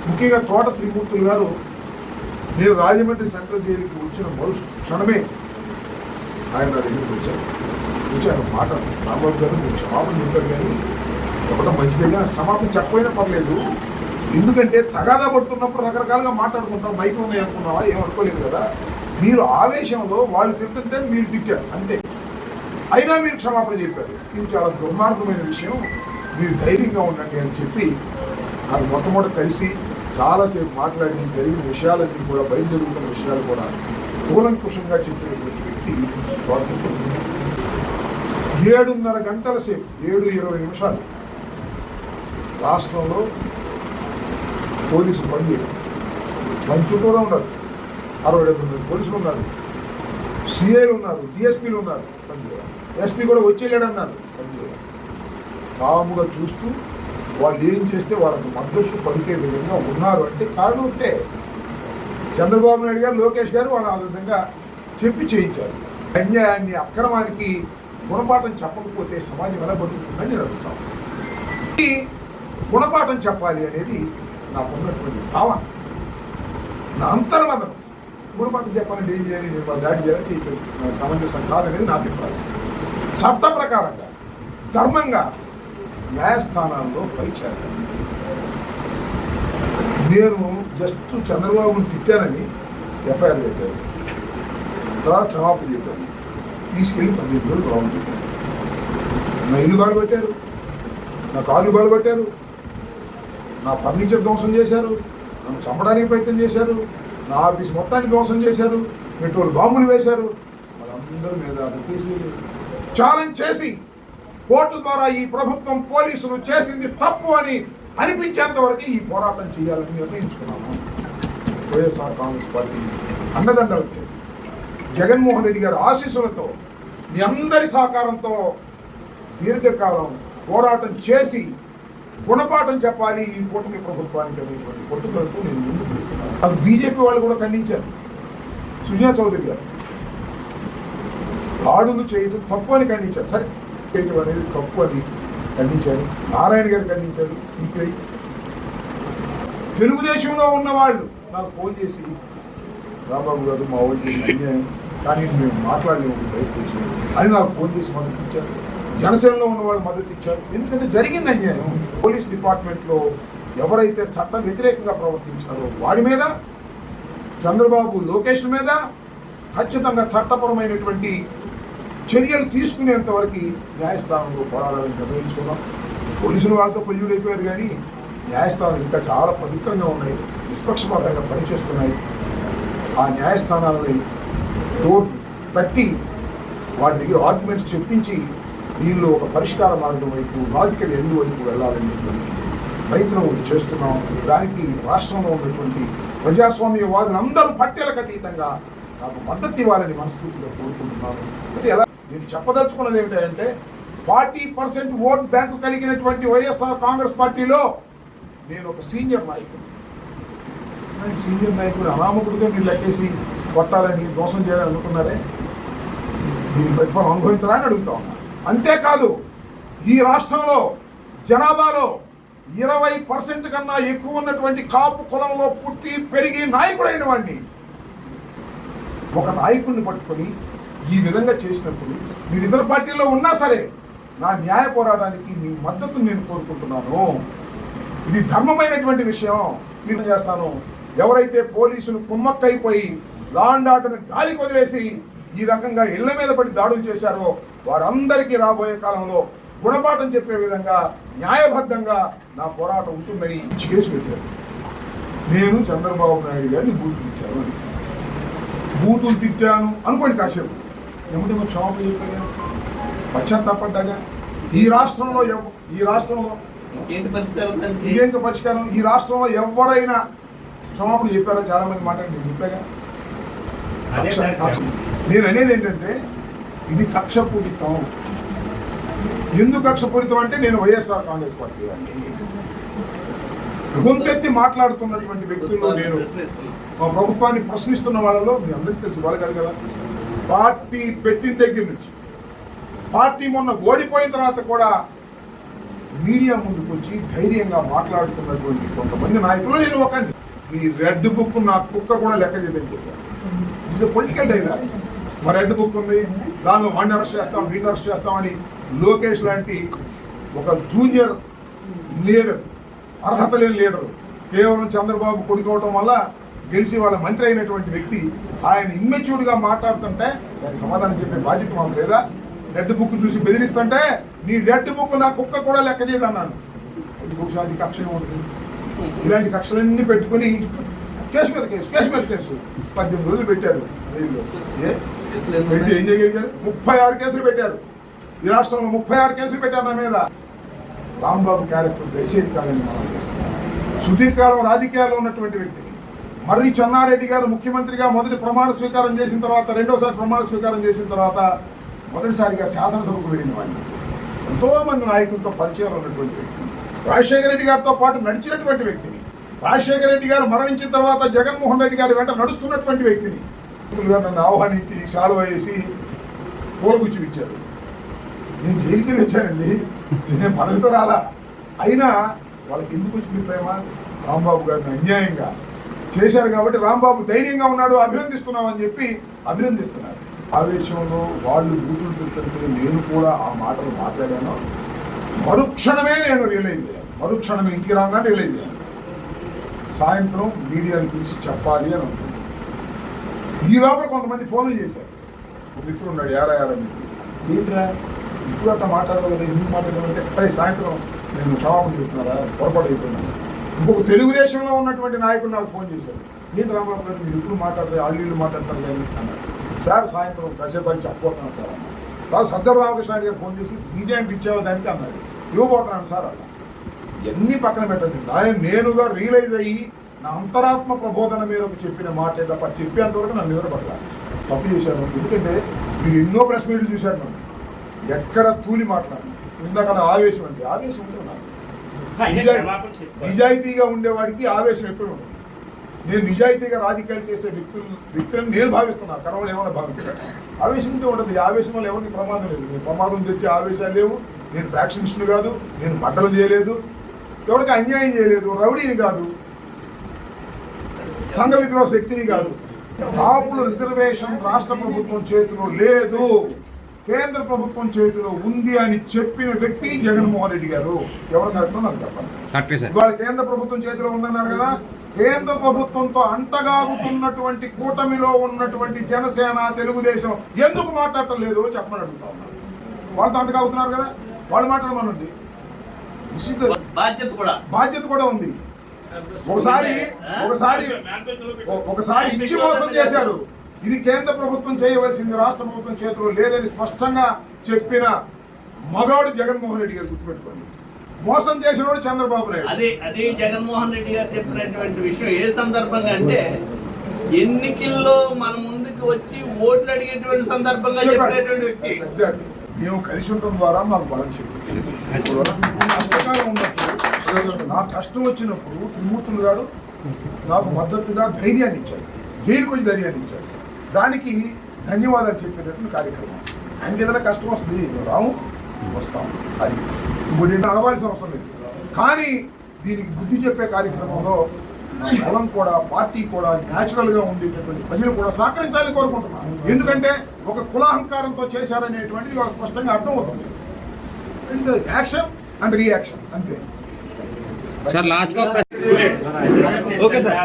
ముఖ్యంగా తోట త్రిమూర్తులు గారు నేను రాజమండ్రి సెంట్రల్ జైలుకి వచ్చిన క్షణమే ఆయన నా దగ్గరికి వచ్చారు. ఆయన మాట రాంబాబు గారు మీరు క్షమాపణ చెప్పారు కానీ ఎవడం మంచిదే కానీ క్షమాపణ చెప్పైనా పర్లేదు, ఎందుకంటే తగాదా పడుతున్నప్పుడు రకరకాలుగా మాట్లాడుకుంటాం, మైకులు ఉన్నాయి అనుకున్నావా, ఏమనుకోలేదు కదా, మీరు ఆవేశంలో వాళ్ళు తింటుంటే మీరు తిట్టారు అంతే, అయినా మీరు క్షమాపణ చెప్పారు. ఇది చాలా దుర్మార్గమైన విషయం, మీరు ధైర్యంగా ఉండండి అని చెప్పి నాకు మొట్టమొదటి కలిసి చాలాసేపు మాట్లాడి జరిగిన విషయాలన్నీ కూడా బయట జరుగుతున్న విషయాలు కూడా కూలంకుషంగా చెప్పినటువంటి వ్యక్తి వార్తపడుతుంది. 7:30 గంటల సేపు 7:20 రాష్ట్రంలో పోలీసులు పనిచేయరు, మంచి కూడా ఉన్నారు, 60-70 పోలీసులు ఉన్నారు, సిఐలు ఉన్నారు, డిఎస్పీలు ఉన్నారు, పనిచేయాలి, ఎస్పీ కూడా వచ్చేలేడన్నారు, పనిచేయాలి. కాముగా చూస్తూ వాళ్ళు ఏం చేస్తే వాళ్ళకి మద్దతు పలికే విధంగా ఉన్నారు అంటే కారణం ఉంటే చంద్రబాబు నాయుడు గారు, లోకేష్ గారు వాళ్ళు ఆ విధంగా చెప్పి చేయించారు. అన్యాయాన్ని, అక్రమానికి గుణపాఠం చెప్పకపోతే సమాజం ఎలా బతుకుతుందని నేను అడుగుతాను. ఈ గుణపాఠం చెప్పాలి అనేది నాకున్నటువంటి భావన, నా అంతర్మదనం. గుణపాఠం చెప్పాలంటే ఏం చేయాలి, నేను వాళ్ళ దాడి చేయాలి, చేయటం సమంజసం కాదనేది నా అభిప్రాయం. చట్ట ప్రకారంగా ధర్మంగా న్యాయస్థానాల్లో ఫైట్ చేస్తాను. నేను జస్ట్ చంద్రబాబును తిట్టానని ఎఫ్ఐఆర్ పెట్టాను, తర్వాత క్షమాపణ చెప్పాను, తీసుకెళ్ళి 15 రోజులు బాగుంటుంది. నా ఇల్లు బాగా పెట్టారు, నా కాళ్ళు బాగా పెట్టారు, నా ఫర్నిచర్ ధ్వంసం చేశారు, నన్ను చంపడానికి ప్రయత్నం చేశారు, నా ఆఫీస్ మొత్తాన్ని ధ్వంసం చేశారు, పెట్రోల్ బాంబులు వేశారు, వాళ్ళందరి మీద కేసులు ఛాలెంజ్ చేసి కోర్టు ద్వారా ఈ ప్రభుత్వం పోలీసులు చేసింది తప్పు అని అనిపించేంత వరకు ఈ పోరాటం చేయాలని నిర్ణయించుకున్నాము. వైఎస్ఆర్ కాంగ్రెస్ పార్టీ అండదండలతో, జగన్మోహన్ రెడ్డి గారి ఆశీస్సులతో, మీ అందరి సహకారంతో దీర్ఘకాలం పోరాటం చేసి గుణపాఠం చెప్పాలి ఈ కూటమి ప్రభుత్వానికి అనేటువంటి పట్టుదలతో నేను ముందుకు వెళ్తున్నాను. బీజేపీ వాళ్ళు కూడా ఖండించారు. సుజనా చౌదరి గారు దాడులు చేయడం తప్పు అని ఖండించారు. సరే, చేయడం అనేది తప్పు అని ఖండించారు. నారాయణ గారు ఖండించారు. సిపిఐ, తెలుగుదేశంలో ఉన్నవాళ్ళు నాకు ఫోన్ చేసి రాంబాబు గారు మా వాళ్ళు చేసిన అన్యాయం కానీ మేము మాట్లాడలేము బయటకు వచ్చాము అని నాకు ఫోన్ చేసి మద్దతు ఇచ్చారు. జనసేనలో ఉన్నవాళ్ళు మద్దతు ఇచ్చారు. ఎందుకంటే జరిగింది అన్యాయం. పోలీస్ డిపార్ట్మెంట్లో ఎవరైతే చట్ట వ్యతిరేకంగా ప్రవర్తించారో వాడి మీద, చంద్రబాబు, లోకేష్ మీద ఖచ్చితంగా చట్టపరమైనటువంటి చర్యలు తీసుకునేంత వరకు న్యాయస్థానంలో పోరాడాలని నిర్ణయించుకున్నాం. పోలీసులు వాళ్ళతో కొల్లుడైపోయారు కానీ న్యాయస్థానాలు ఇంకా చాలా పవిత్రంగా ఉన్నాయి, నిష్పక్షపాతంగా పనిచేస్తున్నాయి. ఆ న్యాయస్థానాలని డోర్ తట్టి వాటి దగ్గర ఆర్గ్యుమెంట్స్ చెప్పించి దీనిలో ఒక పరిష్కార మార్గం వైపు, లాజికల్ ఎండ్ వైపు వెళ్ళాలనేటువంటి ప్రయత్నం చేస్తున్నాం. దానికి రాష్ట్రంలో ఉన్నటువంటి ప్రజాస్వామ్యవాదులందరూ పట్టేలకు అతీతంగా నాకు మద్దతు ఇవ్వాలని మనస్ఫూర్తిగా కోరుకుంటున్నాను. సరే, ఎలా నేను చెప్పదలుచుకున్నది ఏమిటంటే 40% ఓట్ బ్యాంకు కలిగినటువంటి వైఎస్ఆర్ కాంగ్రెస్ పార్టీలో నేను ఒక సీనియర్ నాయకుడు. సీనియర్ నాయకుడు అనామకుడిగా మీరు లెక్కేసి కొట్టాలని, దోషం చేయాలని అనుకున్నారే, దీని ప్రతిఫలం అనుభవించాలని అని అడుగుతా ఉన్నా. అంతేకాదు, ఈ రాష్ట్రంలో జనాభాలో 20% కన్నా ఎక్కువ ఉన్నటువంటి కాపు కులంలో పుట్టి పెరిగి నాయకుడైన వాడిని, ఒక నాయకుడిని పట్టుకొని ఈ విధంగా చేసినప్పుడు మీరు ఇతర పార్టీల్లో ఉన్నా సరే నా న్యాయ పోరాటానికి మీ మద్దతు నేను కోరుకుంటున్నాను. ఇది ధర్మమైనటువంటి విషయం. నేను చేస్తాను. ఎవరైతే పోలీసులు కుమ్మక్కైపోయి లా అండ్ ఆర్డర్ని గాలికి వదిలేసి ఈ రకంగా ఇళ్ల మీద పడి దాడులు చేశారో వారందరికీ రాబోయే కాలంలో గుణపాఠం చెప్పే విధంగా న్యాయబద్ధంగా నా పోరాటం ఉంటుందని కేసు పెట్టారు. నేను చంద్రబాబు నాయుడు గారిని బూతులు తిట్టాను అని. బూతులు తిట్టాను అనుకోండి కాసేపు, ఏమిటో క్షమాపణ చెప్పాను, పశ్చాత్తాపడ్డాగా. ఈ రాష్ట్రంలో ఇంకేంత పరిష్కారం? ఈ రాష్ట్రంలో ఎవరైనా క్షమాపణ చెప్పారా? చాలా మంది మాట్లాడి నేను చెప్పాగా. నేను అనేది ఏంటంటే ఇది కక్షపూరితం. ఎందుకు కక్షపూరితం అంటే నేను వైఎస్ఆర్ కాంగ్రెస్ పార్టీ అండి. గొంతెత్తి మాట్లాడుతున్నటువంటి వ్యక్తుల్లో నేను మా ప్రభుత్వాన్ని ప్రశ్నిస్తున్న వాళ్ళలో మీ అందరికీ తెలుసు. వాళ్ళు కదా పార్టీ పెట్టిన దగ్గర నుంచి, పార్టీ మొన్న ఓడిపోయిన తర్వాత కూడా మీడియా ముందుకు వచ్చి ధైర్యంగా మాట్లాడుతున్నటువంటి కొంతమంది నాయకులు నేను ఒకండి. మీ రెడ్ బుక్ నా కుక్క కూడా లెక్క చేయదని చెప్పాను. ఇది పొలిటికల్ డైలాగ్. మా రెడ్ బుక్ ఉంది, దానిలో వాడిని అరెస్ట్ చేస్తాం, వీడిని అరెస్ట్ చేస్తామని లోకేష్ లాంటి ఒక జూనియర్ లీడర్, అర్హత లేని లీడరు, కేవలం చంద్రబాబు కొడుకోవటం వల్ల గెలిచి వాళ్ళ మంత్రి అయినటువంటి వ్యక్తి ఆయన ఇమ్మెచ్యూర్డ్గా మాట్లాడుతుంటే దానికి సమాధానం చెప్పే బాధ్యత మాకు లేదా? రెడ్ బుక్ చూసి బెదిరిస్తుంటే నీ రెడ్ బుక్ నా కుక్క కూడా లెక్క చేయదన్నాను. అది బహుశా అది కక్ష ఉంటుంది. ఇలాంటి కక్షలన్నీ పెట్టుకుని కేసు మీద కేసు, కేసు మీద కేసు 18 రోజులు పెట్టారు జైల్లో. పెట్టి ఏం చేయగలిగారు? 36 కేసులు పెట్టారు. ఈ రాష్ట్రంలో 36 కేసులు పెట్టారు నా మీద. రాంబాబు క్యారెక్టర్ తెలిసేది కాదని మనం చేస్తున్నాం. సుదీర్ఘకాలం రాజకీయాల్లో ఉన్నటువంటి వ్యక్తిని మర్రి చెన్నారెడ్డి గారు ముఖ్యమంత్రిగా మొదటి ప్రమాణ స్వీకారం చేసిన తర్వాత, రెండోసారి ప్రమాణ స్వీకారం చేసిన తర్వాత మొదటిసారిగా శాసనసభకు వెళ్ళిన వాడిని, ఎంతో మంది నాయకులతో పరిచయం ఉన్నటువంటి వ్యక్తిని, రాజశేఖర రెడ్డి గారితో పాటు నడిచినటువంటి వ్యక్తిని, రాజశేఖర రెడ్డి గారు మరణించిన తర్వాత జగన్మోహన్ రెడ్డి గారి వెంట నడుస్తున్నటువంటి వ్యక్తిని నన్ను ఆహ్వానించి శాలువ వేసి పూలగుచ్చి ఇచ్చారు. నేను జైలుకి వచ్చానండి, నేను పదవితో రాలా. అయినా వాళ్ళకి ఎందుకు వచ్చింది ప్రేమ? రాంబాబు గారిని అన్యాయంగా చేశారు కాబట్టి రాంబాబు ధైర్యంగా ఉన్నాడు, అభినందిస్తున్నాం అని చెప్పి అభినందిస్తున్నారు. ఆవేశంలో వాళ్ళు బూతులు తిరుగుతుంటే నేను కూడా ఆ మాటలు మాట్లాడాను. మరుక్షణమే నేను రియలైజ్ అయ్యాను. మరుక్షణమే ఇంటికి రాగానే రియలైజ్ అయ్యాను. సాయంత్రం మీడియాని పిలిచి చెప్పాలి అని అనుకున్నాను. ఈ లోపల కొంతమంది ఫోన్లు చేశారు. మిత్రుడు ఉన్నాడు, యారా మిత్రుడు, ఏంట్రా ఇప్పుడు అట్లా మాట్లాడవు కదా, ఎందుకు మాట్లాడాలంటే అరే సాయంత్రం నేను క్షమాపణ చెప్తున్నారా, పొరపాటు అయిపోయినాను. ఇంకొక తెలుగుదేశంలో ఉన్నటువంటి నాయకుడు నాకు ఫోన్ చేశాడు. ఏంటి రాంబాబు గారు మీరు ఎప్పుడు మాట్లాడతారు, ఆళ్ళు మాట్లాడతారు కానీ అన్నారు. సార్ సాయంత్రం కాసేపు అని చెప్పబోతున్నాను సార్ అన్న. తర్వాత సజ్జల రామకృష్ణ గారు ఫోన్ చేసి రీజెంట్ ఇచ్చేవా దానికి అన్నాడు. ఇవ్వబోతున్నాను సార్ అలా. ఇవన్నీ పక్కన పెట్టండి. నేనుగా రియలైజ్ అయ్యి నా అంతరాత్మ ప్రబోధన మేరకు చెప్పిన మాటే తప్ప చెప్పేంతవరకు నన్ను నిద్రపడలేదు. తప్పు చేశాను. ఎందుకంటే మీరు ఎన్నో ప్రెస్ మీట్లు చూశారు నన్ను, ఎక్కడ తూలి మాట్లాడు. ఇందాక నా ఆవేశం అంటే ఆవేశం ఉంటుంది నాకు. నిజాయితీగా ఉండేవాడికి ఆవేశం ఎప్పుడు ఉంటుంది. నేను నిజాయితీగా రాజకీయాలు చేసే వ్యక్తులను నేను భావిస్తున్నాను. కనవలు ఏమైనా భావించాను. ఆవేశం ఉంటే ఉంటుంది. ఈ ఆవేశం వల్ల ఎవరికి ప్రమాదం లేదు. నేను ప్రమాదం తెచ్చే ఆవేశాలు లేవు. నేను ఫ్యాక్షనిస్ట్ను కాదు, నేను మడ్డలు చేయలేదు, ఎవరికి అన్యాయం చేయలేదు, రౌడీని కాదు, సంఘ విద్రోహ శక్తిని కాదు. కాపుల రిజర్వేషన్ రాష్ట్ర ప్రభుత్వం చేతిలో లేదు, కేంద్ర ప్రభుత్వం చేతిలో ఉంది అని చెప్పిన వ్యక్తి జగన్మోహన్ రెడ్డి గారు. ఎవరు కరెక్టో నాకు చెప్పండి. ఇవాళ కేంద్ర ప్రభుత్వం చేతిలో ఉందన్నారు కదా, కేంద్ర ప్రభుత్వంతో అంటగాగుతున్నటువంటి కూటమిలో ఉన్నటువంటి జనసేన, తెలుగుదేశం ఎందుకు మాట్లాడటం లేదు చెప్పమని అడుగుతా ఉన్నారు. వాళ్ళతో అంటగాగుతున్నారు కదా, వాళ్ళు మాట్లాడమనండి. బాధ్యత కూడా ఉంది. ఒకసారి ఇచ్చి మోసం చేశారు. ఇది కేంద్ర ప్రభుత్వం చేయవలసింది, రాష్ట్ర ప్రభుత్వం చేతిలో లేదని స్పష్టంగా చెప్పిన మగాడు జగన్మోహన్ రెడ్డి గారు. గుర్తుపెట్టుకోండి. మోసం చేసినోడు చంద్రబాబు నాయుడు. అదే జగన్మోహన్ రెడ్డి గారు చెప్పినటువంటి విషయం ఏ సందర్భంగా అంటే, ఎన్నికల్లో మన ముందుకు వచ్చి ఓట్లు అడిగేటువంటి సందర్భంగా చెప్పినటువంటి వ్యక్తి. మేము కలిసి ఉండటం ద్వారా మాకు బలం చేకూరింది. కష్టకాలం ఉన్నప్పుడు, నా కష్టం వచ్చినప్పుడు త్రిమూర్తులు గారు నాకు మద్దతుగా ధైర్యాన్ని ఇచ్చాడు, జైలుకి వచ్చి ధైర్యాన్ని ఇచ్చాడు. దానికి ధన్యవాదాలు చెప్పేటటువంటి కార్యక్రమం. ఆయనకి ఏదైనా కష్టం వస్తుంది, మేము రాము, వస్తాం. అది ఇంకోటి అడవాల్సిన అవసరం లేదు. కానీ దీనికి బుద్ధి చెప్పే కార్యక్రమంలో బలం కూడా, పార్టీ కూడా, న్యాచురల్గా ఉండేటటువంటి ప్రజలు కూడా సహకరించాలని కోరుకుంటున్నాను. ఎందుకంటే ఒక కులాహంకారంతో చేశారనేటువంటిది వాళ్ళ స్పష్టంగా అర్థమవుతుంది. యాక్షన్ అండ్ రియాక్షన్ అంతే. Sir last okay sir.